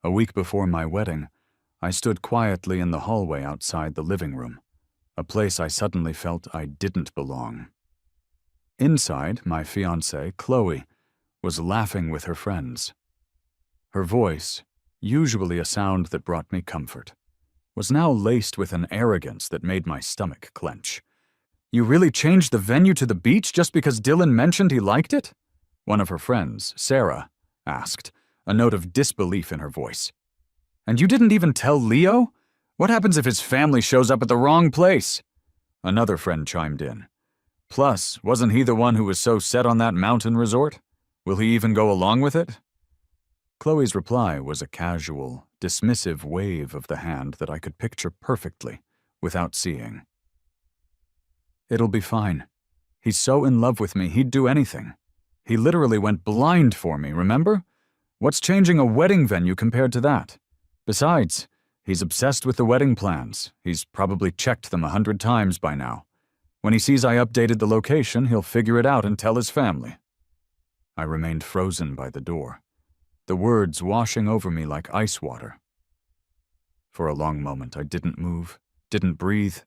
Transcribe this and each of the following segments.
A week before my wedding, I stood quietly in the hallway outside the living room, a place I suddenly felt I didn't belong. Inside, my fiancée, Chloe, was laughing with her friends. Her voice, usually a sound that brought me comfort, was now laced with an arrogance that made my stomach clench. "You really changed the venue to the beach just because Dylan mentioned he liked it?" one of her friends, Sarah, asked, a note of disbelief in her voice. "And you didn't even tell Leo? What happens if his family shows up at the wrong place?" Another friend chimed in. "Plus, wasn't he the one who was so set on that mountain resort? Will he even go along with it?" Chloe's reply was a casual, dismissive wave of the hand that I could picture perfectly, without seeing. "It'll be fine. He's so in love with me, he'd do anything. He literally went blind for me, remember? What's changing a wedding venue compared to that? Besides, he's obsessed with the wedding plans. He's probably checked them 100 times by now. When he sees I updated the location, he'll figure it out and tell his family." I remained frozen by the door, the words washing over me like ice water. For a long moment, I didn't move, didn't breathe.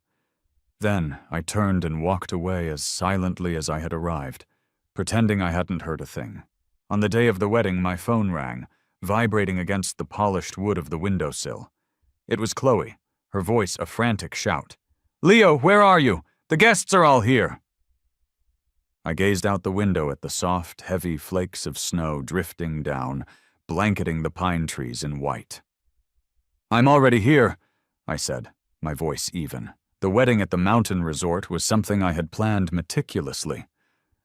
Then I turned and walked away as silently as I had arrived, pretending I hadn't heard a thing. On the day of the wedding, my phone rang, vibrating against the polished wood of the windowsill. It was Chloe, her voice a frantic shout. "Leo, where are you? The guests are all here!" I gazed out the window at the soft, heavy flakes of snow drifting down, blanketing the pine trees in white. "I'm already here," I said, my voice even. The wedding at the mountain resort was something I had planned meticulously,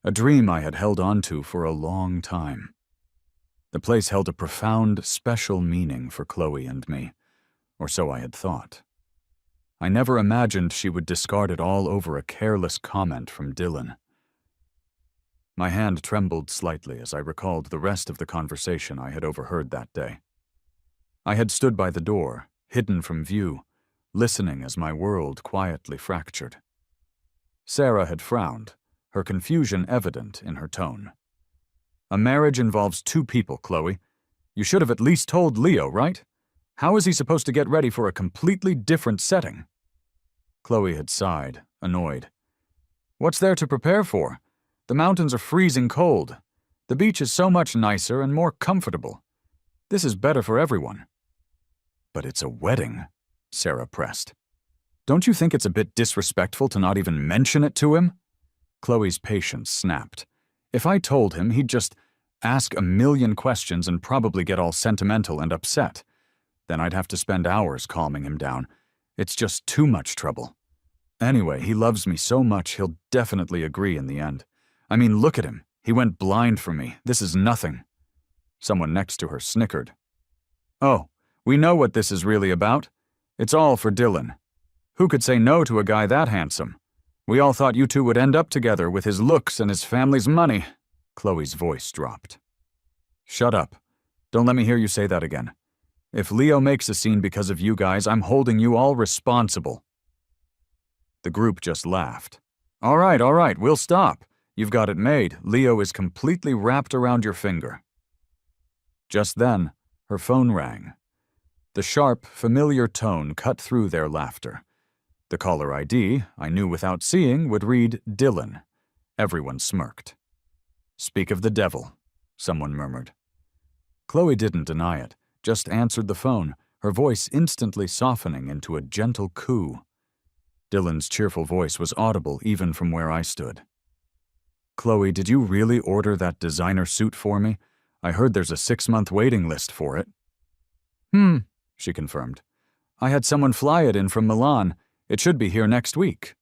a dream I had held on to for a long time. The place held a profound, special meaning for Chloe and me, or so I had thought. I never imagined she would discard it all over a careless comment from Dylan. My hand trembled slightly as I recalled the rest of the conversation I had overheard that day. I had stood by the door, hidden from view, listening as my world quietly fractured. Sarah had frowned, her confusion evident in her tone. "A marriage involves two people, Chloe. You should have at least told Leo, right? How is he supposed to get ready for a completely different setting?" Chloe had sighed, annoyed. "What's there to prepare for? The mountains are freezing cold. The beach is so much nicer and more comfortable. This is better for everyone." "But it's a wedding," Sarah pressed. "Don't you think it's a bit disrespectful to not even mention it to him?" Chloe's patience snapped. If I told him, he'd just ask a million questions and probably get all sentimental and upset. Then I'd have to spend hours calming him down. It's just too much trouble. Anyway, he loves me so much he'll definitely agree in the end. I mean, look at him. He went blind for me. This is nothing. Someone next to her snickered. "Oh, we know what this is really about. It's all for Dylan. Who could say no to a guy that handsome? We all thought you two would end up together with his looks and his family's money." Chloe's voice dropped. "Shut up. Don't let me hear you say that again. If Leo makes a scene because of you guys, I'm holding you all responsible." The group just laughed. All right, we'll stop. You've got it made. Leo is completely wrapped around your finger." Just then, her phone rang. The sharp, familiar tone cut through their laughter. The caller ID, I knew without seeing, would read Dylan. Everyone smirked. "Speak of the devil," someone murmured. Chloe didn't deny it, just answered the phone, her voice instantly softening into a gentle coo. Dylan's cheerful voice was audible even from where I stood. "Chloe, did you really order that designer suit for me? I heard there's a 6-month waiting list for it." She confirmed. "I had someone fly it in from Milan. It should be here next week."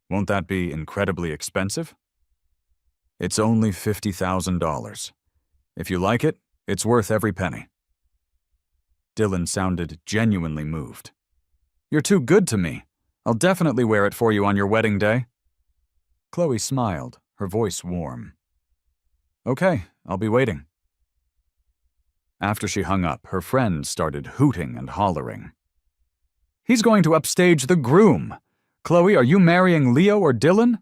"Won't that be incredibly expensive?" "It's only $50,000. If you like it, it's worth every penny." Dylan sounded genuinely moved. "You're too good to me. I'll definitely wear it for you on your wedding day." Chloe smiled, her voice warm. "Okay, I'll be waiting." After she hung up, her friend started hooting and hollering. "He's going to upstage the groom. Chloe, are you marrying Leo or Dylan?"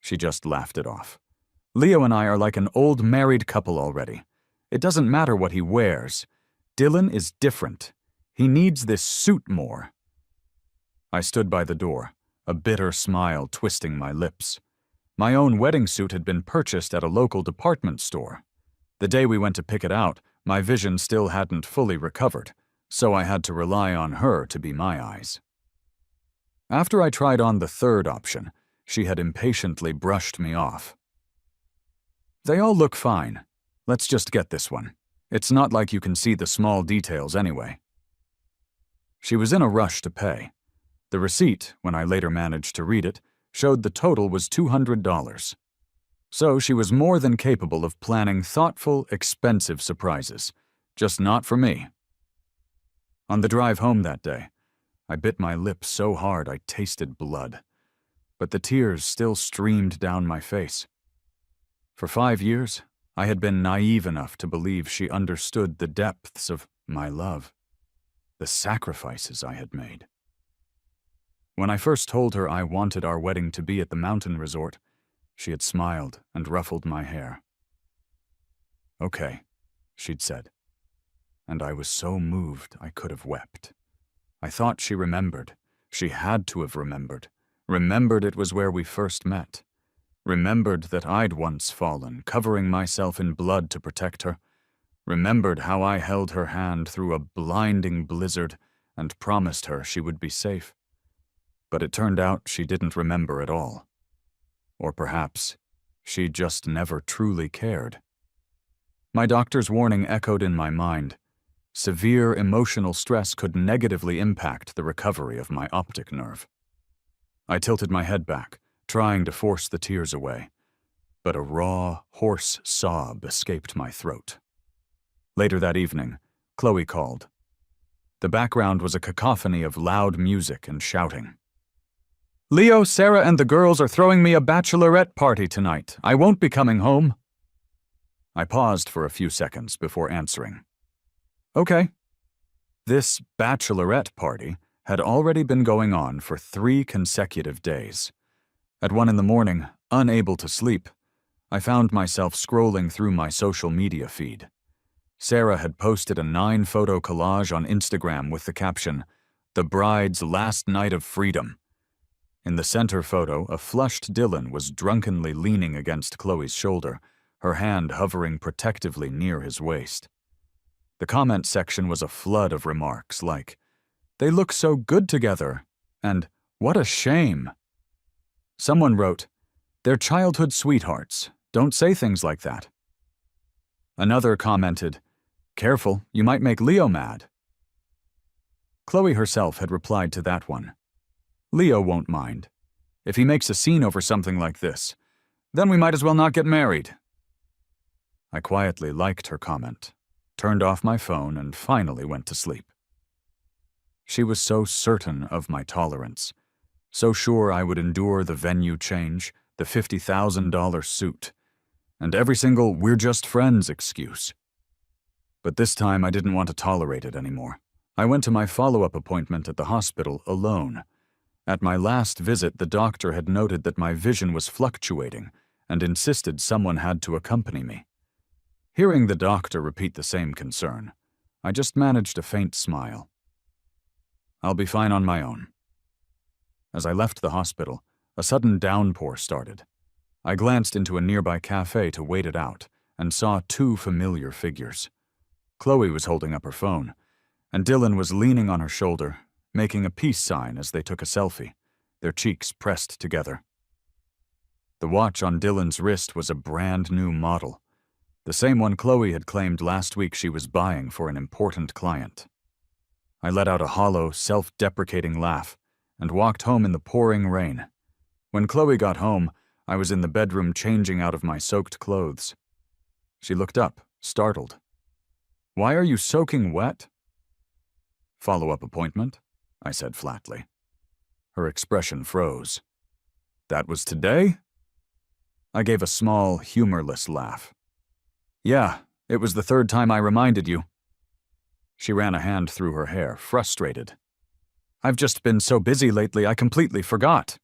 She just laughed it off. "Leo and I are like an old married couple already. It doesn't matter what he wears. Dylan is different. He needs this suit more. I stood by the door, a bitter smile twisting my lips. My own wedding suit had been purchased at a local department store. The day we went to pick it out, my vision still hadn't fully recovered, so I had to rely on her to be my eyes. After I tried on the third option, she had impatiently brushed me off. They all look fine. Let's just get this one. It's not like you can see the small details anyway. She was in a rush to pay. The receipt, when I later managed to read it, showed the total was $200. So she was more than capable of planning thoughtful, expensive surprises, just not for me. On the drive home that day, I bit my lip so hard I tasted blood, but the tears still streamed down my face. For 5 years, I had been naive enough to believe she understood the depths of my love, the sacrifices I had made. When I first told her I wanted our wedding to be at the mountain resort, she had smiled and ruffled my hair. "Okay," she'd said, and I was so moved I could have wept. I thought she remembered. She had to have remembered. Remembered it was where we first met. Remembered that I'd once fallen, covering myself in blood to protect her. Remembered how I held her hand through a blinding blizzard and promised her she would be safe. But it turned out she didn't remember at all. Or perhaps she just never truly cared. My doctor's warning echoed in my mind. Severe emotional stress could negatively impact the recovery of my optic nerve. I tilted my head back, trying to force the tears away, but a raw, hoarse sob escaped my throat. Later that evening, Chloe called. The background was a cacophony of loud music and shouting. "Leo, Sarah, and the girls are throwing me a bachelorette party tonight. I won't be coming home." I paused for a few seconds before answering. "Okay." This bachelorette party had already been going on for 3 consecutive days. At 1 in the morning, unable to sleep, I found myself scrolling through my social media feed. Sarah had posted a 9-photo collage on Instagram with the caption, "The bride's last night of freedom." In the center photo, a flushed Dylan was drunkenly leaning against Chloe's shoulder, her hand hovering protectively near his waist. The comment section was a flood of remarks like, "They look so good together," and "What a shame." Someone wrote, "They're childhood sweethearts. Don't say things like that." Another commented, "Careful, you might make Leo mad." Chloe herself had replied to that one. "Leo won't mind. If he makes a scene over something like this, then we might as well not get married." I quietly liked her comment, turned off my phone, and finally went to sleep. She was so certain of my tolerance, so sure I would endure the venue change, the $50,000 suit, and every single "we're just friends" excuse. But this time I didn't want to tolerate it anymore. I went to my follow-up appointment at the hospital alone. At my last visit, the doctor had noted that my vision was fluctuating and insisted someone had to accompany me. Hearing the doctor repeat the same concern, I just managed a faint smile. "I'll be fine on my own." As I left the hospital, a sudden downpour started. I glanced into a nearby cafe to wait it out and saw 2 familiar figures. Chloe was holding up her phone, and Dylan was leaning on her shoulder, making a peace sign as they took a selfie, their cheeks pressed together. The watch on Dylan's wrist was a brand new model, the same one Chloe had claimed last week she was buying for an important client. I let out a hollow, self-deprecating laugh and walked home in the pouring rain. When Chloe got home, I was in the bedroom changing out of my soaked clothes. She looked up, startled. "Why are you soaking wet?" "Follow-up appointment," I said flatly. Her expression froze. "That was today?" I gave a small, humorless laugh. "Yeah, it was the 3rd time I reminded you." She ran a hand through her hair, frustrated. "I've just been so busy lately I completely forgot.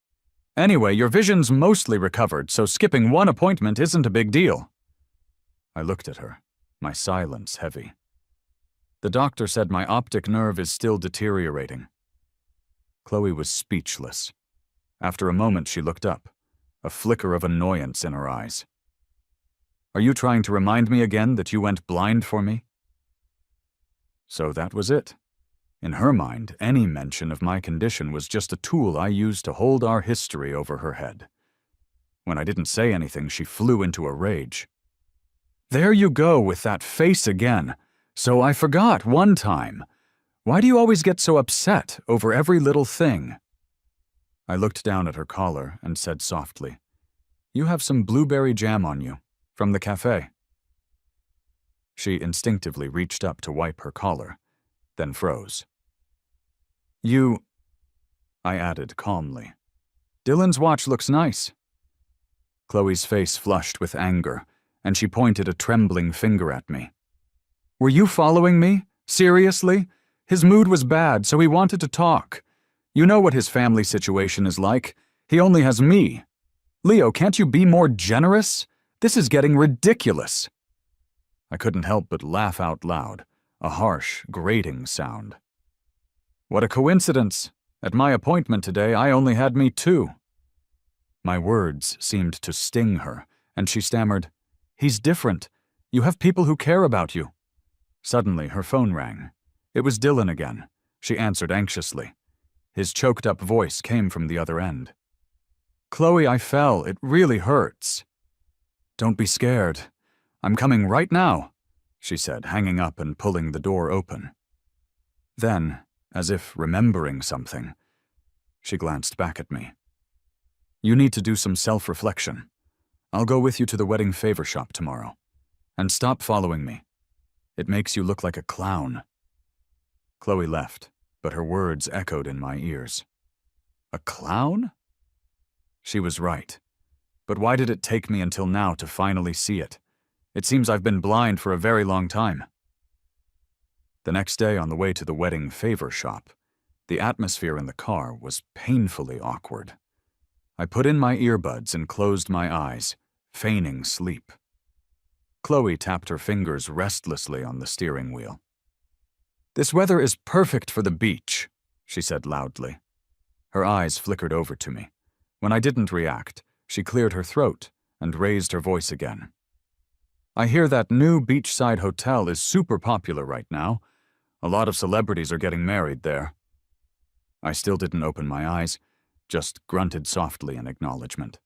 Anyway, your vision's mostly recovered, so skipping 1 appointment isn't a big deal." I looked at her, my silence heavy. The doctor said my optic nerve is still deteriorating. Chloe was speechless. After a moment, she looked up, a flicker of annoyance in her eyes. Are you trying to remind me again that you went blind for me? So that was it. In her mind, any mention of my condition was just a tool I used to hold our history over her head. When I didn't say anything, she flew into a rage. There you go with that face again. So I forgot one time. Why do you always get so upset over every little thing? I looked down at her collar and said softly, You have some blueberry jam on you, from the cafe. She instinctively reached up to wipe her collar, then froze. You, I added calmly. Dylan's watch looks nice. Chloe's face flushed with anger, and she pointed a trembling finger at me. Were you following me? Seriously? His mood was bad, so he wanted to talk. You know what his family situation is like. He only has me. Leo, can't you be more generous? This is getting ridiculous. I couldn't help but laugh out loud, a harsh, grating sound. What a coincidence. At my appointment today, I only had me too. My words seemed to sting her, and she stammered, He's different. You have people who care about you. Suddenly, her phone rang. It was Dylan again. She answered anxiously. His choked-up voice came from the other end. Chloe, I fell. It really hurts. Don't be scared. I'm coming right now, she said, hanging up and pulling the door open. Then, as if remembering something, she glanced back at me. You need to do some self-reflection. I'll go with you to the wedding favor shop tomorrow. And stop following me. It makes you look like a clown. Chloe left, but her words echoed in my ears. A clown? She was right. But why did it take me until now to finally see it? It seems I've been blind for a very long time. The next day on the way to the wedding favor shop, the atmosphere in the car was painfully awkward. I put in my earbuds and closed my eyes, feigning sleep. Chloe tapped her fingers restlessly on the steering wheel. This weather is perfect for the beach, she said loudly. Her eyes flickered over to me. When I didn't react, she cleared her throat and raised her voice again. I hear that new beachside hotel is super popular right now. A lot of celebrities are getting married there. I still didn't open my eyes, just grunted softly in acknowledgement.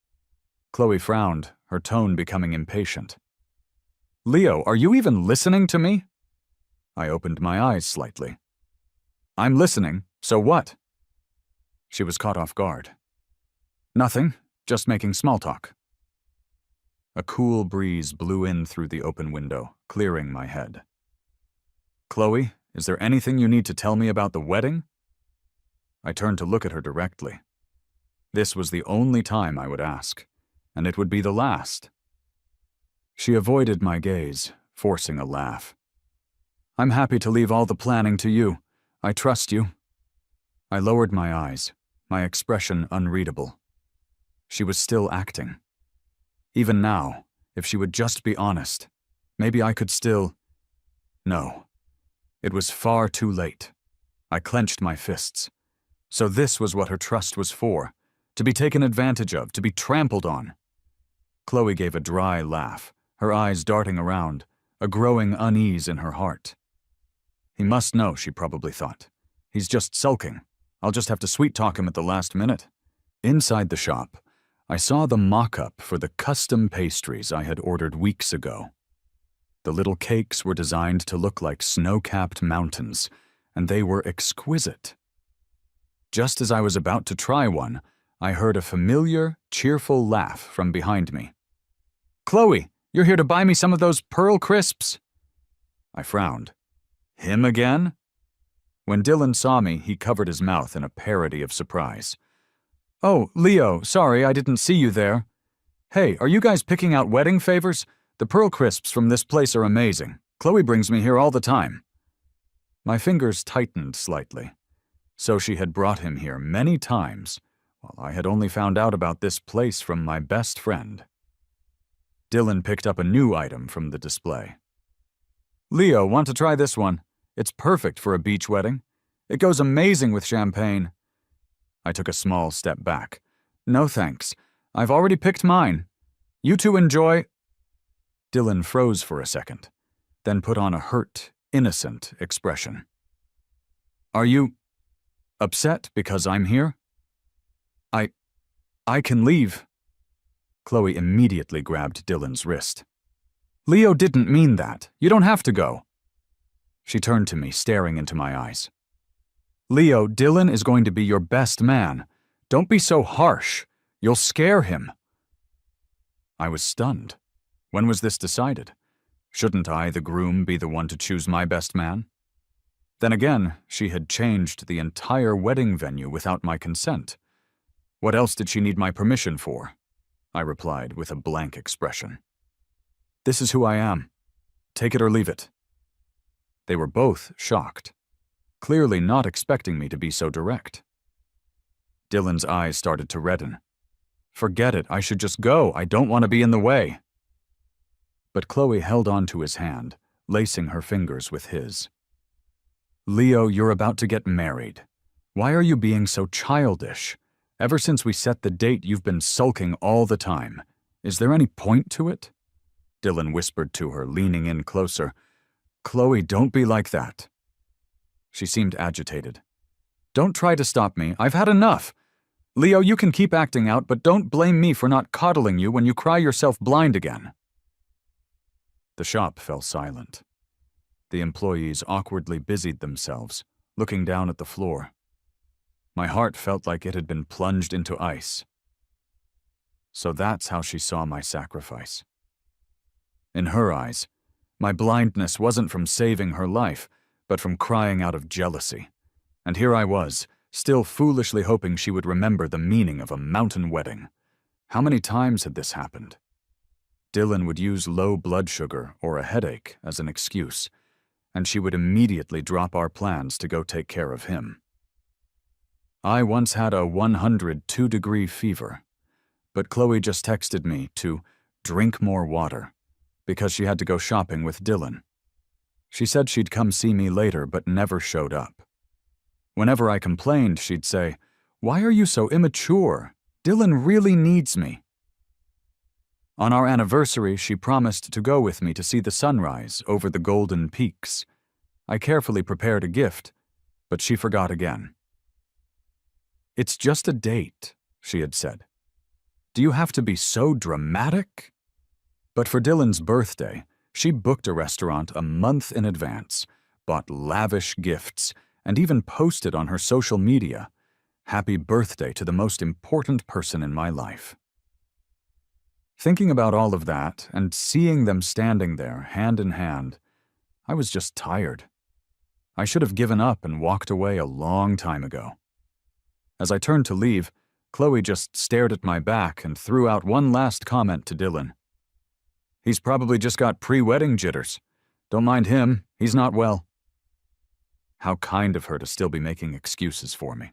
Chloe frowned, her tone becoming impatient. Leo, are you even listening to me? I opened my eyes slightly. I'm listening, so what? She was caught off guard. Nothing, just making small talk. A cool breeze blew in through the open window, clearing my head. Chloe, is there anything you need to tell me about the wedding? I turned to look at her directly. This was the only time I would ask, and it would be the last. She avoided my gaze, forcing a laugh. I'm happy to leave all the planning to you. I trust you. I lowered my eyes, my expression unreadable. She was still acting. Even now, if she would just be honest, maybe I could still... No. It was far too late. I clenched my fists. So this was what her trust was for, to be taken advantage of, to be trampled on. Chloe gave a dry laugh, her eyes darting around, a growing unease in her heart. He must know, she probably thought. He's just sulking. I'll just have to sweet-talk him at the last minute. Inside the shop, I saw the mock-up for the custom pastries I had ordered weeks ago. The little cakes were designed to look like snow-capped mountains, and they were exquisite. Just as I was about to try one, I heard a familiar, cheerful laugh from behind me. Chloe, you're here to buy me some of those Pearl Crisps. I frowned. Him again? When Dylan saw me, he covered his mouth in a parody of surprise. Oh, Leo, sorry, I didn't see you there. Hey, are you guys picking out wedding favors? The Pearl Crisps from this place are amazing. Chloe brings me here all the time. My fingers tightened slightly. So she had brought him here many times, while I had only found out about this place from my best friend. Dylan picked up a new item from the display. Leo, want to try this one? It's perfect for a beach wedding. It goes amazing with champagne. I took a small step back. No thanks. I've already picked mine. You two enjoy. Dylan froze for a second, then put on a hurt, innocent expression. Are you upset because I'm here? I can leave. Chloe immediately grabbed Dylan's wrist. Leo didn't mean that. You don't have to go. She turned to me, staring into my eyes. Leo, Dylan is going to be your best man. Don't be so harsh. You'll scare him. I was stunned. When was this decided? Shouldn't I, the groom, be the one to choose my best man? Then again, she had changed the entire wedding venue without my consent. What else did she need my permission for? I replied with a blank expression. This is who I am. Take it or leave it. They were both shocked, clearly not expecting me to be so direct. Dylan's eyes started to redden. Forget it, I should just go. I don't want to be in the way. But Chloe held on to his hand, lacing her fingers with his. Leo, you're about to get married. Why are you being so childish? Ever since we set the date, you've been sulking all the time. Is there any point to it? Dylan whispered to her, leaning in closer. Chloe, don't be like that. She seemed agitated. Don't try to stop me. I've had enough. Leo, you can keep acting out, but don't blame me for not coddling you when you cry yourself blind again. The shop fell silent. The employees awkwardly busied themselves, looking down at the floor. My heart felt like it had been plunged into ice. So that's how she saw my sacrifice. In her eyes, my blindness wasn't from saving her life, but from crying out of jealousy. And here I was, still foolishly hoping she would remember the meaning of a mountain wedding. How many times had this happened? Dylan would use low blood sugar or a headache as an excuse, and she would immediately drop our plans to go take care of him. I once had a 102-degree fever, but Chloe just texted me to drink more water because she had to go shopping with Dylan. She said she'd come see me later but never showed up. Whenever I complained, she'd say, "Why are you so immature? Dylan really needs me." On our anniversary, she promised to go with me to see the sunrise over the Golden Peaks. I carefully prepared a gift, but she forgot again. It's just a date, she had said. Do you have to be so dramatic? But for Dylan's birthday, she booked a restaurant a month in advance, bought lavish gifts, and even posted on her social media, "Happy birthday to the most important person in my life." Thinking about all of that and seeing them standing there, hand in hand, I was just tired. I should have given up and walked away a long time ago. As I turned to leave, Chloe just stared at my back and threw out one last comment to Dylan. He's probably just got pre-wedding jitters. Don't mind him, he's not well. How kind of her to still be making excuses for me.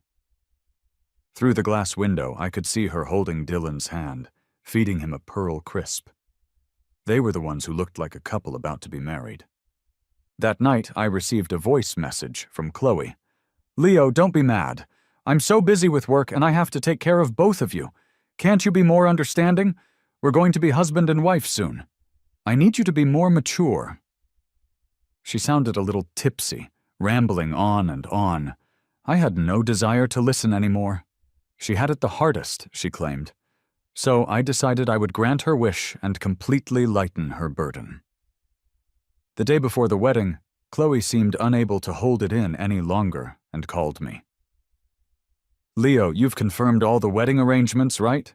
Through the glass window, I could see her holding Dylan's hand, feeding him a Pearl Crisp. They were the ones who looked like a couple about to be married. That night, I received a voice message from Chloe. Leo, don't be mad. I'm so busy with work and I have to take care of both of you. Can't you be more understanding? We're going to be husband and wife soon. I need you to be more mature. She sounded a little tipsy, rambling on and on. I had no desire to listen anymore. She had it the hardest, she claimed. So I decided I would grant her wish and completely lighten her burden. The day before the wedding, Chloe seemed unable to hold it in any longer and called me. Leo, you've confirmed all the wedding arrangements, right?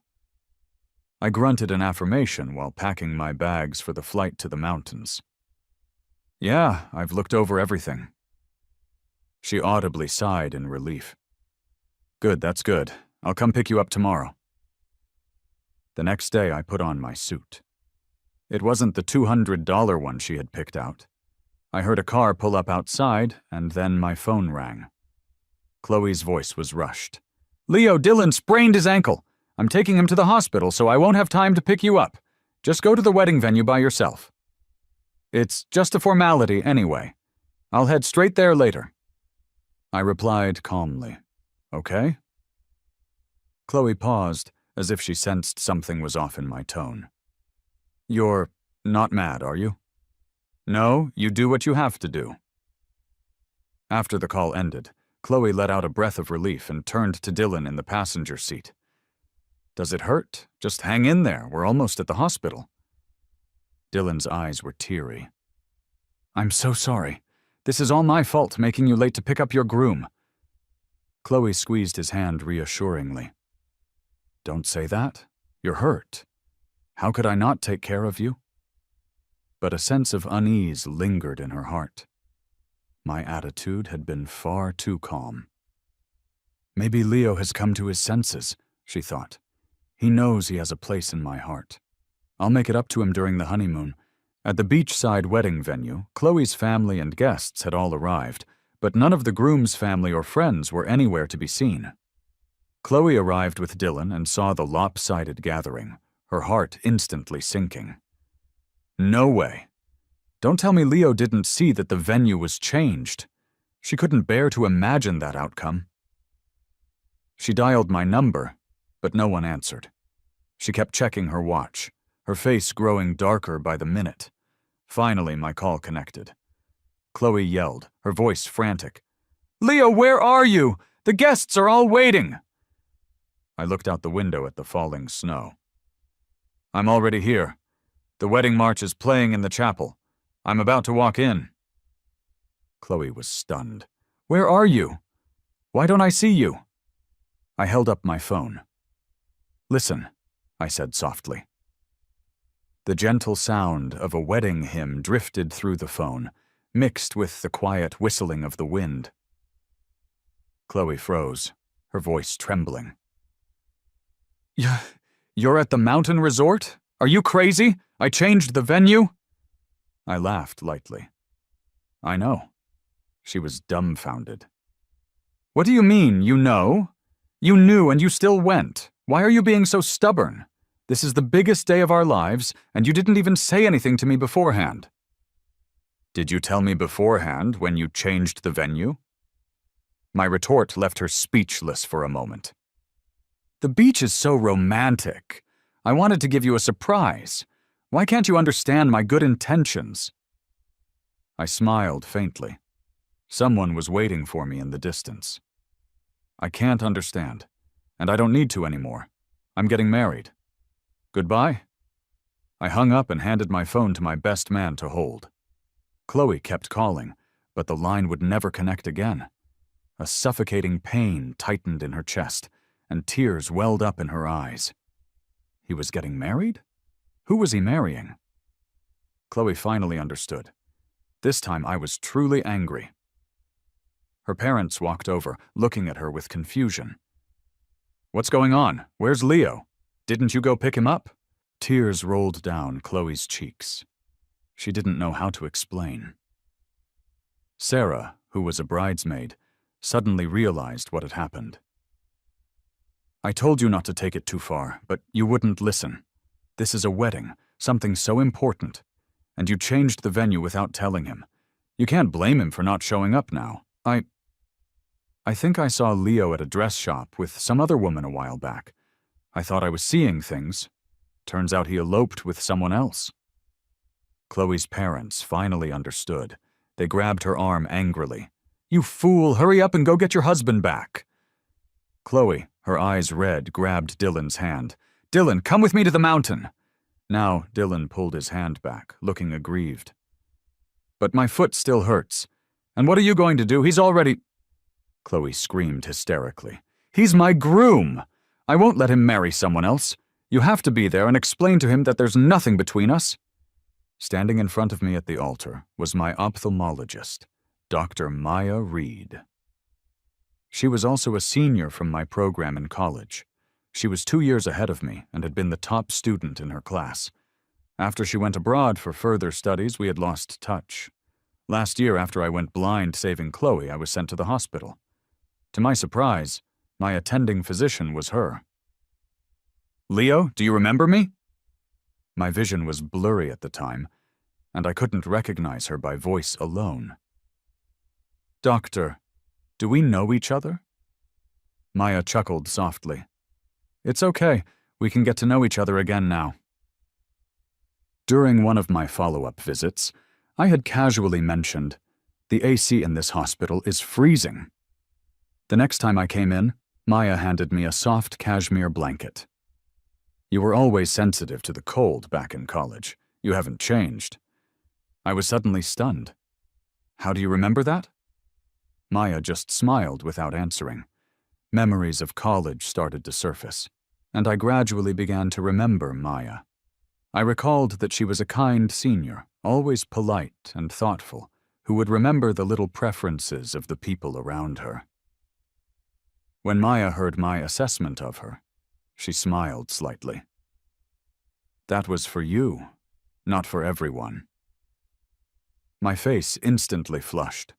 I grunted an affirmation while packing my bags for the flight to the mountains. Yeah, I've looked over everything. She audibly sighed in relief. Good, that's good. I'll come pick you up tomorrow. The next day, I put on my suit. It wasn't the $200 one she had picked out. I heard a car pull up outside, and then my phone rang. Chloe's voice was rushed. Leo, Dylan sprained his ankle. I'm taking him to the hospital, so I won't have time to pick you up. Just go to the wedding venue by yourself. It's just a formality anyway. I'll head straight there later. I replied calmly, Okay? Chloe paused, as if she sensed something was off in my tone. You're not mad, are you? No, you do what you have to do. After the call ended, Chloe let out a breath of relief and turned to Dylan in the passenger seat. Does it hurt? Just hang in there. We're almost at the hospital. Dylan's eyes were teary. I'm so sorry. This is all my fault, making you late to pick up your groom. Chloe squeezed his hand reassuringly. Don't say that. You're hurt. How could I not take care of you? But a sense of unease lingered in her heart. My attitude had been far too calm. Maybe Leo has come to his senses, she thought. He knows he has a place in my heart. I'll make it up to him during the honeymoon. At the beachside wedding venue, Chloe's family and guests had all arrived, but none of the groom's family or friends were anywhere to be seen. Chloe arrived with Dylan and saw the lopsided gathering, her heart instantly sinking. No way. Don't tell me Leo didn't see that the venue was changed. She couldn't bear to imagine that outcome. She dialed my number, but no one answered. She kept checking her watch, her face growing darker by the minute. Finally, my call connected. Chloe yelled, her voice frantic. Leo, where are you? The guests are all waiting. I looked out the window at the falling snow. I'm already here. The wedding march is playing in the chapel. I'm about to walk in. Chloe was stunned. Where are you? Why don't I see you? I held up my phone. Listen, I said softly. The gentle sound of a wedding hymn drifted through the phone, mixed with the quiet whistling of the wind. Chloe froze, her voice trembling. You're at the mountain resort? Are you crazy? I changed the venue? I laughed lightly. I know. She was dumbfounded. What do you mean, you know? You knew and you still went. Why are you being so stubborn? This is the biggest day of our lives, and you didn't even say anything to me beforehand. Did you tell me beforehand when you changed the venue? My retort left her speechless for a moment. The beach is so romantic. I wanted to give you a surprise. Why can't you understand my good intentions? I smiled faintly. Someone was waiting for me in the distance. I can't understand, and I don't need to anymore. I'm getting married. Goodbye. I hung up and handed my phone to my best man to hold. Chloe kept calling, but the line would never connect again. A suffocating pain tightened in her chest, and tears welled up in her eyes. He was getting married? Who was he marrying? Chloe finally understood. This time I was truly angry. Her parents walked over, looking at her with confusion. What's going on? Where's Leo? Didn't you go pick him up? Tears rolled down Chloe's cheeks. She didn't know how to explain. Sarah, who was a bridesmaid, suddenly realized what had happened. I told you not to take it too far, but you wouldn't listen. This is a wedding, something so important, and you changed the venue without telling him. You can't blame him for not showing up now. I think I saw Leo at a dress shop with some other woman a while back. I thought I was seeing things. Turns out he eloped with someone else. Chloe's parents finally understood. They grabbed her arm angrily. You fool, hurry up and go get your husband back. Chloe, her eyes red, grabbed Dylan's hand. Dylan, come with me to the mountain. Now Dylan pulled his hand back, looking aggrieved. But my foot still hurts. And what are you going to do? He's already... Chloe screamed hysterically. He's my groom! I won't let him marry someone else. You have to be there and explain to him that there's nothing between us. Standing in front of me at the altar was my ophthalmologist, Dr. Maya Reed. She was also a senior from my program in college. She was 2 years ahead of me and had been the top student in her class. After she went abroad for further studies, we had lost touch. Last year, after I went blind saving Chloe, I was sent to the hospital. To my surprise, my attending physician was her. Leo, do you remember me? My vision was blurry at the time, and I couldn't recognize her by voice alone. Doctor, do we know each other? Maya chuckled softly. It's okay. We can get to know each other again now. During one of my follow-up visits, I had casually mentioned, the AC in this hospital is freezing. The next time I came in, Maya handed me a soft cashmere blanket. You were always sensitive to the cold back in college. You haven't changed. I was suddenly stunned. How do you remember that? Maya just smiled without answering. Memories of college started to surface, and I gradually began to remember Maya. I recalled that she was a kind senior, always polite and thoughtful, who would remember the little preferences of the people around her. When Maya heard my assessment of her, she smiled slightly. That was for you, not for everyone. My face instantly flushed.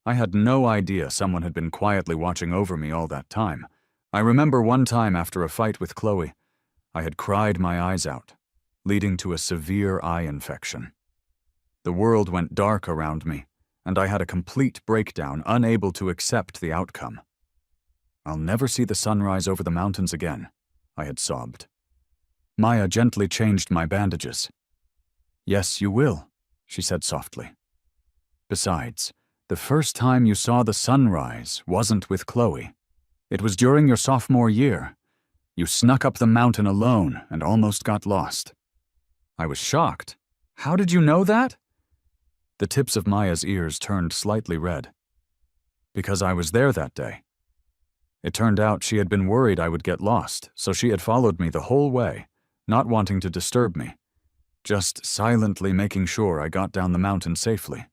I had no idea someone had been quietly watching over me all that time. I remember one time after a fight with Chloe, I had cried my eyes out, leading to a severe eye infection. The world went dark around me, and I had a complete breakdown, unable to accept the outcome. I'll never see the sunrise over the mountains again, I had sobbed. Maya gently changed my bandages. Yes, you will, she said softly. Besides, the first time you saw the sunrise wasn't with Chloe. It was during your sophomore year. You snuck up the mountain alone and almost got lost. I was shocked. How did you know that? The tips of Maya's ears turned slightly red. Because I was there that day. It turned out she had been worried I would get lost, so she had followed me the whole way, not wanting to disturb me, just silently making sure I got down the mountain safely.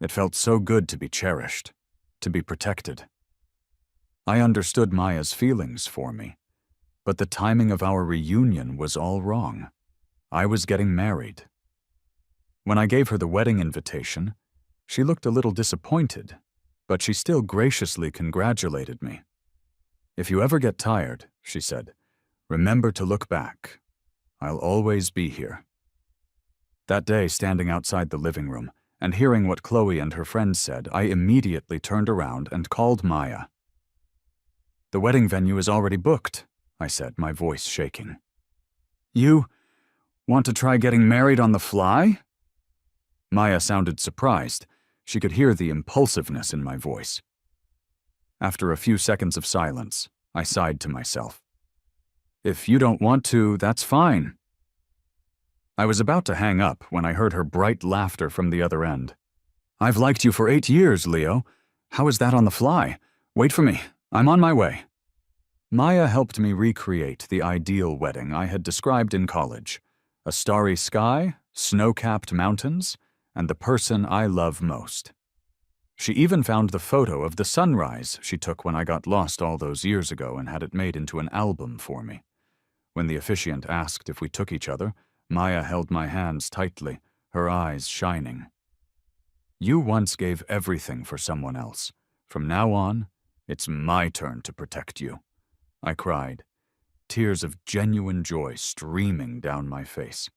It felt so good to be cherished, to be protected. I understood Maya's feelings for me, but the timing of our reunion was all wrong. I was getting married. When I gave her the wedding invitation, she looked a little disappointed, but she still graciously congratulated me. If you ever get tired, she said, remember to look back. I'll always be here. That day, standing outside the living room and hearing what Chloe and her friends said, I immediately turned around and called Maya. The wedding venue is already booked, I said, my voice shaking. You want to try getting married on the fly? Maya sounded surprised. She could hear the impulsiveness in my voice. After a few seconds of silence, I sighed to myself. If you don't want to, that's fine. I was about to hang up when I heard her bright laughter from the other end. I've liked you for 8 years, Leo. How is that on the fly? Wait for me. I'm on my way. Maya helped me recreate the ideal wedding I had described in college. A starry sky, snow-capped mountains, and the person I love most. She even found the photo of the sunrise she took when I got lost all those years ago and had it made into an album for me. When the officiant asked if we took each other, Maya held my hands tightly, her eyes shining. You once gave everything for someone else. From now on, it's my turn to protect you. I cried, tears of genuine joy streaming down my face.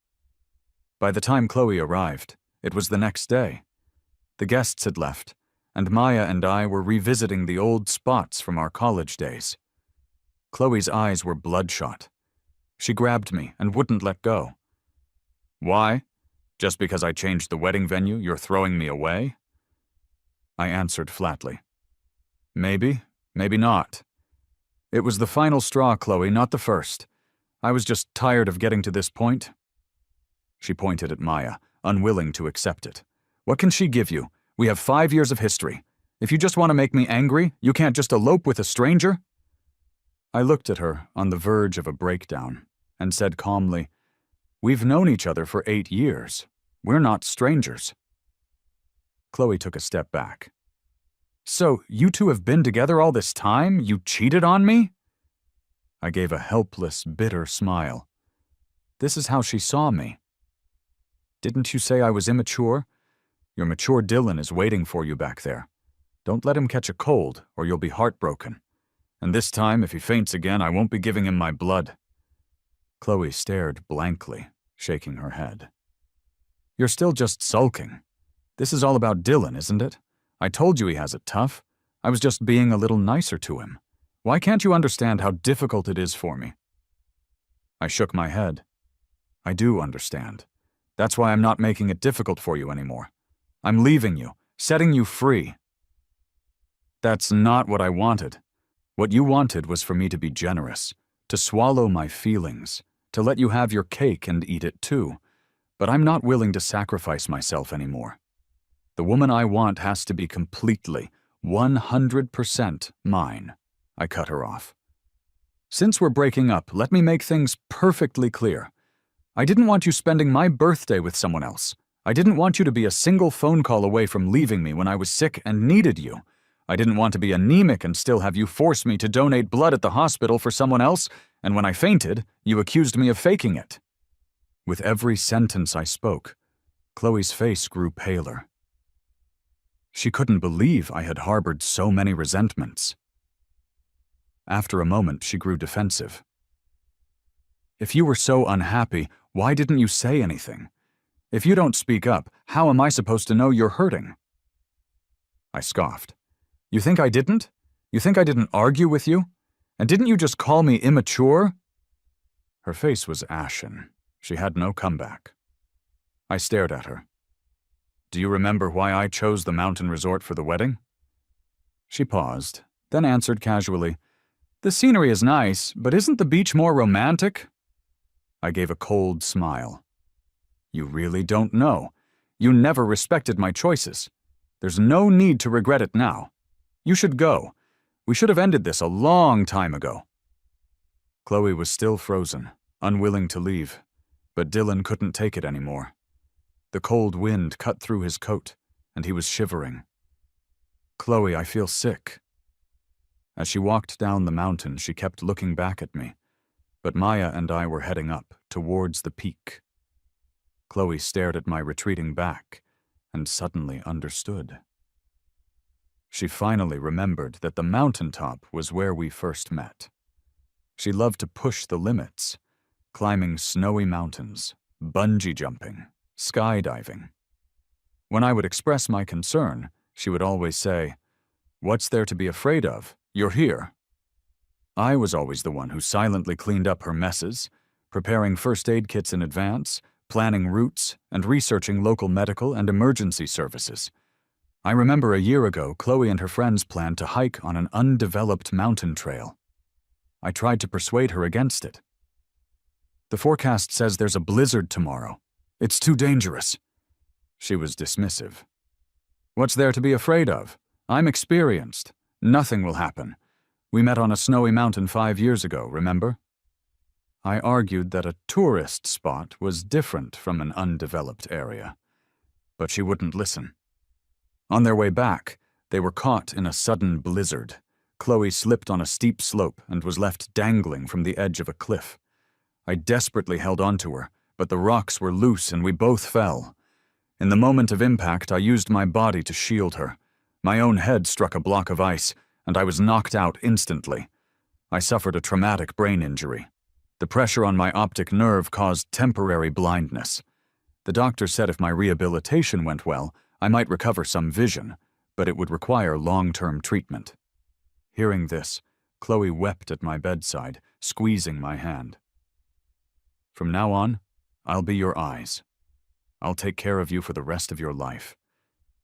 By the time Chloe arrived, it was the next day. The guests had left, and Maya and I were revisiting the old spots from our college days. Chloe's eyes were bloodshot. She grabbed me and wouldn't let go. Why? Just because I changed the wedding venue, you're throwing me away? I answered flatly. Maybe, maybe not. It was the final straw, Chloe, not the first. I was just tired of getting to this point. She pointed at Maya, unwilling to accept it. What can she give you? We have 5 years of history. If you just want to make me angry, you can't just elope with a stranger? I looked at her on the verge of a breakdown and said calmly, We've known each other for 8 years. We're not strangers. Chloe took a step back. So, you two have been together all this time? You cheated on me? I gave a helpless, bitter smile. This is how she saw me. Didn't you say I was immature? Your mature Dylan is waiting for you back there. Don't let him catch a cold, or you'll be heartbroken. And this time, if he faints again, I won't be giving him my blood. Chloe stared blankly, shaking her head. You're still just sulking. This is all about Dylan, isn't it? I told you he has it tough. I was just being a little nicer to him. Why can't you understand how difficult it is for me?" I shook my head. "I do understand. That's why I'm not making it difficult for you anymore. I'm leaving you, setting you free." "That's not what I wanted. What you wanted was for me to be generous, to swallow my feelings, to let you have your cake and eat it too. But I'm not willing to sacrifice myself anymore. The woman I want has to be completely, 100% mine." I cut her off. "Since we're breaking up, let me make things perfectly clear. I didn't want you spending my birthday with someone else. I didn't want you to be a single phone call away from leaving me when I was sick and needed you. I didn't want to be anemic and still have you force me to donate blood at the hospital for someone else, and when I fainted, you accused me of faking it." With every sentence I spoke, Chloe's face grew paler. She couldn't believe I had harbored so many resentments. After a moment, she grew defensive. "If you were so unhappy, why didn't you say anything? If you don't speak up, how am I supposed to know you're hurting?" I scoffed. "You think I didn't? You think I didn't argue with you? And didn't you just call me immature?" Her face was ashen. She had no comeback. I stared at her. "Do you remember why I chose the mountain resort for the wedding?" She paused, then answered casually, "The scenery is nice, but isn't the beach more romantic?" I gave a cold smile. "You really don't know. You never respected my choices. There's no need to regret it now. You should go. We should have ended this a long time ago." Chloe was still frozen, unwilling to leave, but Dylan couldn't take it anymore. The cold wind cut through his coat, and he was shivering. "Chloe, I feel sick." As she walked down the mountain, she kept looking back at me, but Maya and I were heading up, towards the peak. Chloe stared at my retreating back, and suddenly understood. She finally remembered that the mountaintop was where we first met. She loved to push the limits, climbing snowy mountains, bungee jumping, skydiving. When I would express my concern, she would always say, "What's there to be afraid of? You're here." I was always the one who silently cleaned up her messes, preparing first aid kits in advance, planning routes, and researching local medical and emergency services. I remember a year ago, Chloe and her friends planned to hike on an undeveloped mountain trail. I tried to persuade her against it. "The forecast says there's a blizzard tomorrow. It's too dangerous." She was dismissive. "What's there to be afraid of? I'm experienced. Nothing will happen. We met on a snowy mountain 5 years ago, remember?" I argued that a tourist spot was different from an undeveloped area, but she wouldn't listen. On their way back, they were caught in a sudden blizzard. Chloe slipped on a steep slope and was left dangling from the edge of a cliff. I desperately held onto her, but the rocks were loose and we both fell. In the moment of impact, I used my body to shield her. My own head struck a block of ice, and I was knocked out instantly. I suffered a traumatic brain injury. The pressure on my optic nerve caused temporary blindness. The doctor said if my rehabilitation went well, I might recover some vision, but it would require long-term treatment. Hearing this, Chloe wept at my bedside, squeezing my hand. "From now on, I'll be your eyes. I'll take care of you for the rest of your life.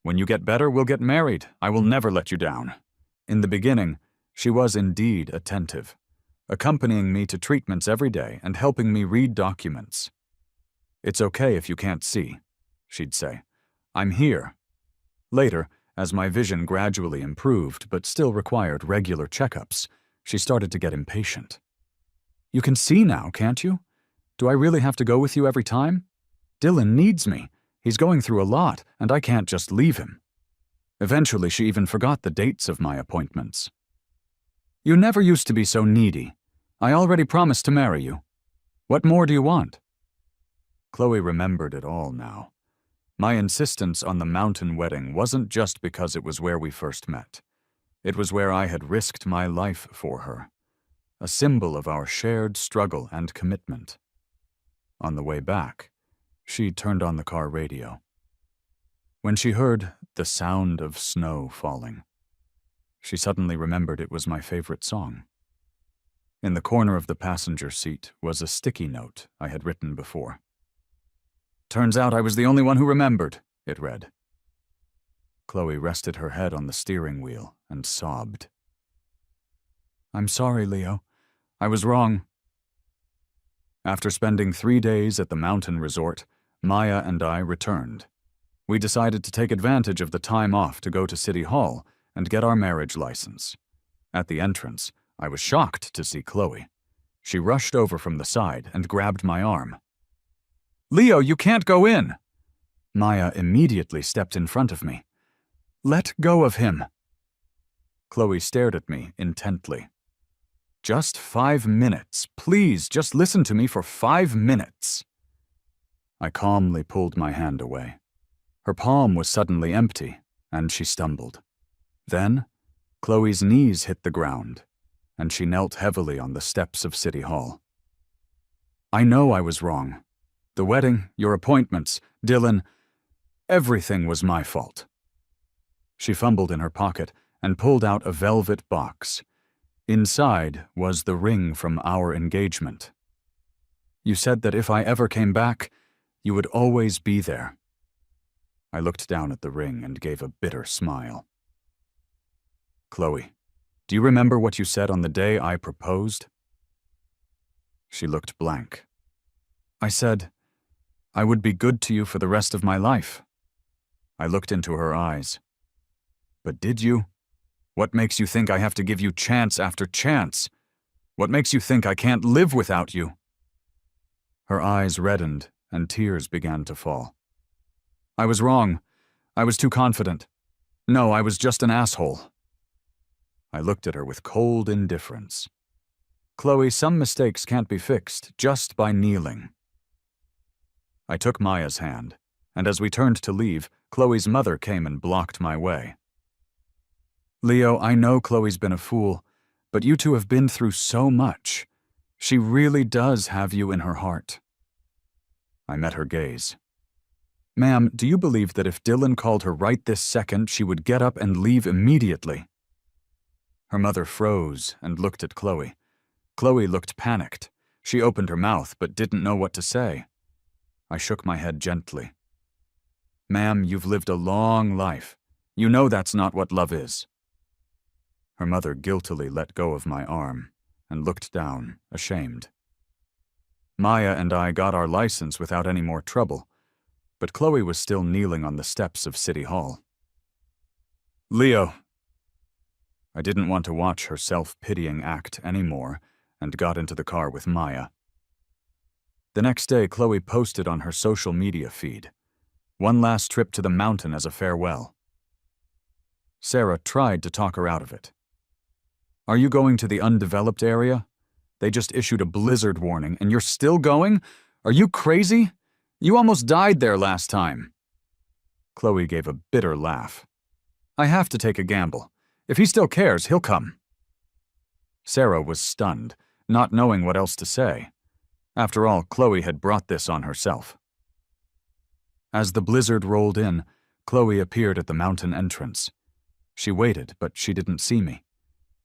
When you get better, we'll get married. I will never let you down." In the beginning, she was indeed attentive, accompanying me to treatments every day and helping me read documents. "It's okay if you can't see," she'd say. "I'm here." Later, as my vision gradually improved but still required regular checkups, she started to get impatient. "You can see now, can't you? Do I really have to go with you every time? Dylan needs me. He's going through a lot, and I can't just leave him." Eventually, she even forgot the dates of my appointments. "You never used to be so needy. I already promised to marry you. What more do you want?" Chloe remembered it all now. My insistence on the mountain wedding wasn't just because it was where we first met. It was where I had risked my life for her, a symbol of our shared struggle and commitment. On the way back, she turned on the car radio. When she heard the sound of snow falling, she suddenly remembered it was my favorite song. In the corner of the passenger seat was a sticky note I had written before. "Turns out I was the only one who remembered," it read. Chloe rested her head on the steering wheel and sobbed. "I'm sorry, Leo. I was wrong." After spending 3 days at the mountain resort, Maya and I returned. We decided to take advantage of the time off to go to City Hall and get our marriage license. At the entrance, I was shocked to see Chloe. She rushed over from the side and grabbed my arm. "Leo, you can't go in!" Maya immediately stepped in front of me. "Let go of him." Chloe stared at me intently. "Just 5 minutes. Please, just listen to me for 5 minutes." I calmly pulled my hand away. Her palm was suddenly empty, and she stumbled. Then, Chloe's knees hit the ground, and she knelt heavily on the steps of City Hall. "I know I was wrong. The wedding, your appointments, Dylan, everything was my fault." She fumbled in her pocket and pulled out a velvet box. Inside was the ring from our engagement. "You said that if I ever came back, you would always be there." I looked down at the ring and gave a bitter smile. "Chloe, do you remember what you said on the day I proposed?" She looked blank. "I said, I would be good to you for the rest of my life." I looked into her eyes. "But did you? What makes you think I have to give you chance after chance? What makes you think I can't live without you?" Her eyes reddened and tears began to fall. "I was wrong. I was too confident. No, I was just an asshole." I looked at her with cold indifference. "Chloe, some mistakes can't be fixed just by kneeling." I took Maya's hand, and as we turned to leave, Chloe's mother came and blocked my way. "Leo, I know Chloe's been a fool, but you two have been through so much. She really does have you in her heart." I met her gaze. "Ma'am, do you believe that if Dylan called her right this second, she would get up and leave immediately?" Her mother froze and looked at Chloe. Chloe looked panicked. She opened her mouth but didn't know what to say. I shook my head gently. "Ma'am, you've lived a long life. You know that's not what love is." Her mother guiltily let go of my arm and looked down, ashamed. Maya and I got our license without any more trouble, but Chloe was still kneeling on the steps of City Hall. "Leo." I didn't want to watch her self-pitying act anymore and got into the car with Maya. The next day, Chloe posted on her social media feed, "One last trip to the mountain as a farewell." Sarah tried to talk her out of it. "Are you going to the undeveloped area? They just issued a blizzard warning and you're still going? Are you crazy? You almost died there last time." Chloe gave a bitter laugh. "I have to take a gamble. If he still cares, he'll come." Sarah was stunned, not knowing what else to say. After all, Chloe had brought this on herself. As the blizzard rolled in, Chloe appeared at the mountain entrance. She waited, but she didn't see me.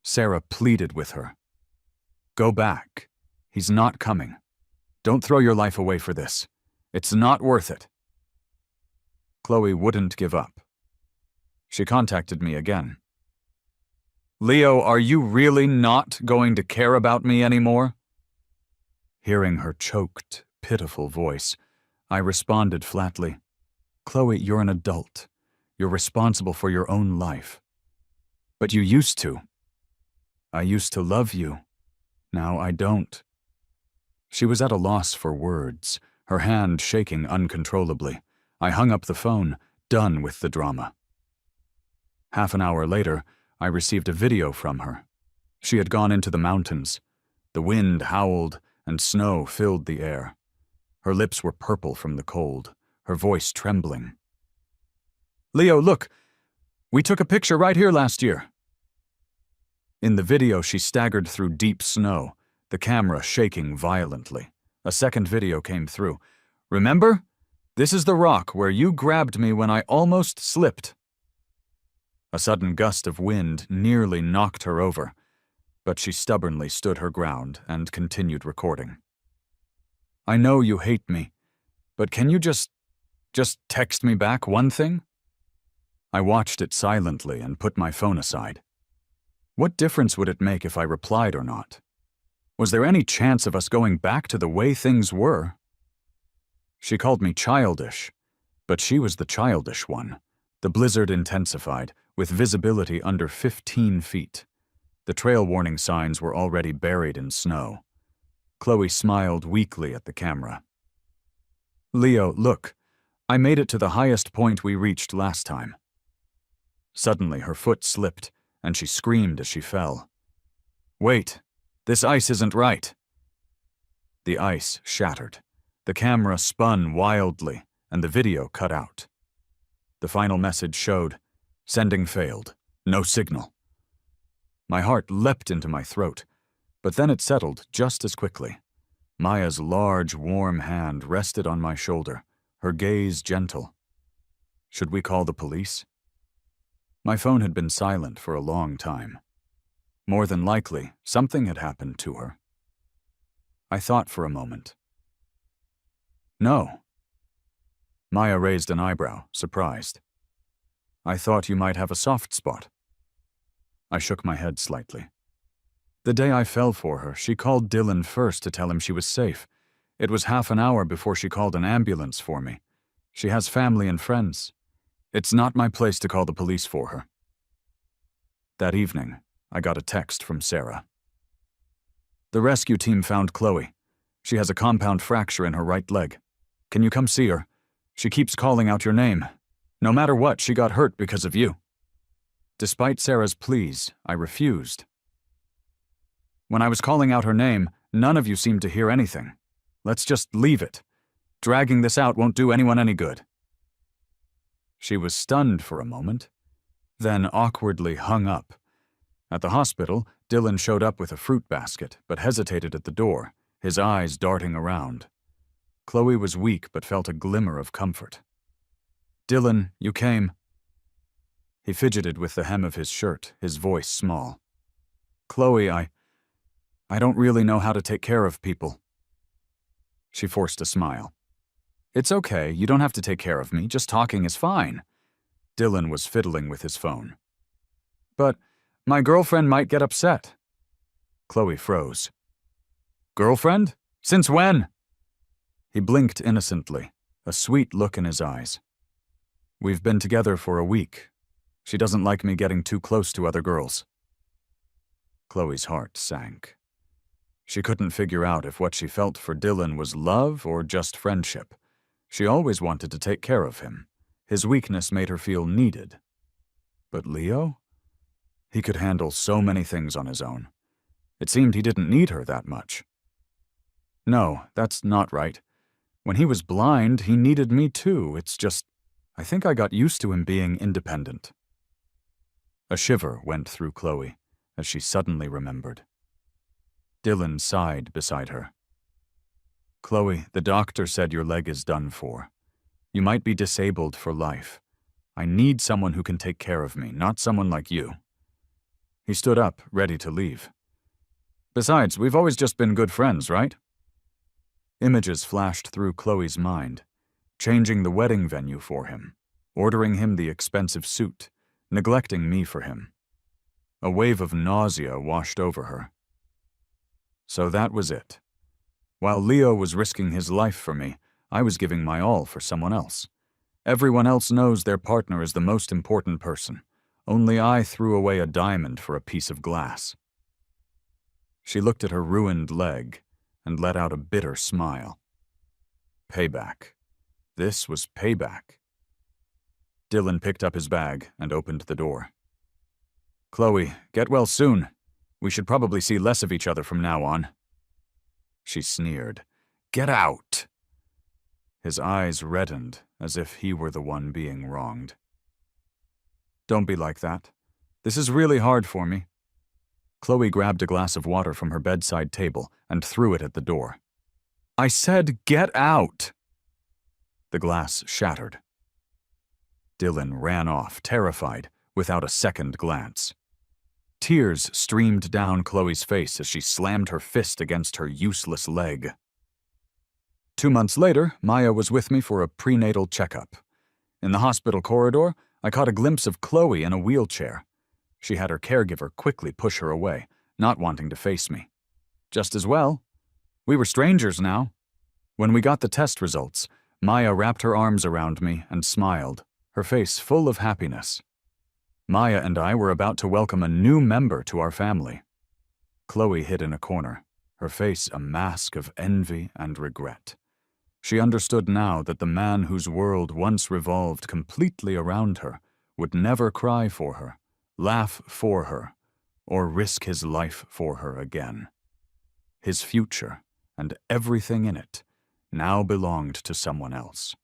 Sarah pleaded with her. "Go back. He's not coming. Don't throw your life away for this. It's not worth it." Chloe wouldn't give up. She contacted me again. "Leo, are you really not going to care about me anymore?" Hearing her choked, pitiful voice, I responded flatly, "Chloe, you're an adult. You're responsible for your own life. But you used to. I used to love you. Now I don't." She was at a loss for words, her hand shaking uncontrollably. I hung up the phone, done with the drama. Half an hour later, I received a video from her. She had gone into the mountains. The wind howled, and snow filled the air. Her lips were purple from the cold, her voice trembling. "Leo, look! We took a picture right here last year." In the video, she staggered through deep snow, the camera shaking violently. A second video came through. "Remember? This is the rock where you grabbed me when I almost slipped. A sudden gust of wind nearly knocked her over, but she stubbornly stood her ground and continued recording. I know you hate me, but can you just text me back one thing? I watched it silently and put my phone aside. What difference would it make if I replied or not? Was there any chance of us going back to the way things were? She called me childish, but she was the childish one. The blizzard intensified, with visibility under 15 feet. The trail warning signs were already buried in snow. Chloe smiled weakly at the camera. Leo, look, I made it to the highest point we reached last time. Suddenly her foot slipped, and she screamed as she fell. Wait, this ice isn't right. The ice shattered. The camera spun wildly, and the video cut out. The final message showed, sending failed, no signal. My heart leapt into my throat, but then it settled just as quickly. Maya's large, warm hand rested on my shoulder, her gaze gentle. Should we call the police? My phone had been silent for a long time. More than likely, something had happened to her. I thought for a moment. No. Maya raised an eyebrow, surprised. I thought you might have a soft spot. I shook my head slightly. The day I fell for her, she called Dylan first to tell him she was safe. It was half an hour before she called an ambulance for me. She has family and friends. It's not my place to call the police for her. That evening, I got a text from Sarah. The rescue team found Chloe. She has a compound fracture in her right leg. Can you come see her? She keeps calling out your name. No matter what, she got hurt because of you. Despite Sarah's pleas, I refused. When I was calling out her name, none of you seemed to hear anything. Let's just leave it. Dragging this out won't do anyone any good. She was stunned for a moment, then awkwardly hung up. At the hospital, Dylan showed up with a fruit basket, but hesitated at the door, his eyes darting around. Chloe was weak but felt a glimmer of comfort. Dylan, you came. He fidgeted with the hem of his shirt, his voice small. Chloe, I don't really know how to take care of people. She forced a smile. It's okay, you don't have to take care of me, just talking is fine. Dylan was fiddling with his phone. But my girlfriend might get upset. Chloe froze. Girlfriend? Since when? He blinked innocently, a sweet look in his eyes. We've been together for a week. She doesn't like me getting too close to other girls. Chloe's heart sank. She couldn't figure out if what she felt for Dylan was love or just friendship. She always wanted to take care of him. His weakness made her feel needed. But Leo? He could handle so many things on his own. It seemed he didn't need her that much. No, that's not right. When he was blind, he needed me too. It's just, I think I got used to him being independent. A shiver went through Chloe as she suddenly remembered. Dylan sighed beside her. Chloe, the doctor said your leg is done for. You might be disabled for life. I need someone who can take care of me, not someone like you. He stood up, ready to leave. Besides, we've always just been good friends, right? Images flashed through Chloe's mind, changing the wedding venue for him, ordering him the expensive suit, neglecting me for him. A wave of nausea washed over her. So that was it. While Leo was risking his life for me, I was giving my all for someone else. Everyone else knows their partner is the most important person. Only I threw away a diamond for a piece of glass. She looked at her ruined leg and let out a bitter smile. Payback. This was payback. Dylan picked up his bag and opened the door. Chloe, get well soon. We should probably see less of each other from now on. She sneered. Get out! His eyes reddened as if he were the one being wronged. Don't be like that. This is really hard for me. Chloe grabbed a glass of water from her bedside table and threw it at the door. I said, get out! The glass shattered. Dylan ran off, terrified, without a second glance. Tears streamed down Chloe's face as she slammed her fist against her useless leg. 2 months later, Maya was with me for a prenatal checkup. In the hospital corridor, I caught a glimpse of Chloe in a wheelchair. She had her caregiver quickly push her away, not wanting to face me. Just as well. We were strangers now. When we got the test results, Maya wrapped her arms around me and smiled, her face full of happiness. Maya and I were about to welcome a new member to our family. Chloe hid in a corner, her face a mask of envy and regret. She understood now that the man whose world once revolved completely around her would never cry for her, laugh for her, or risk his life for her again. His future, and everything in it, now belonged to someone else.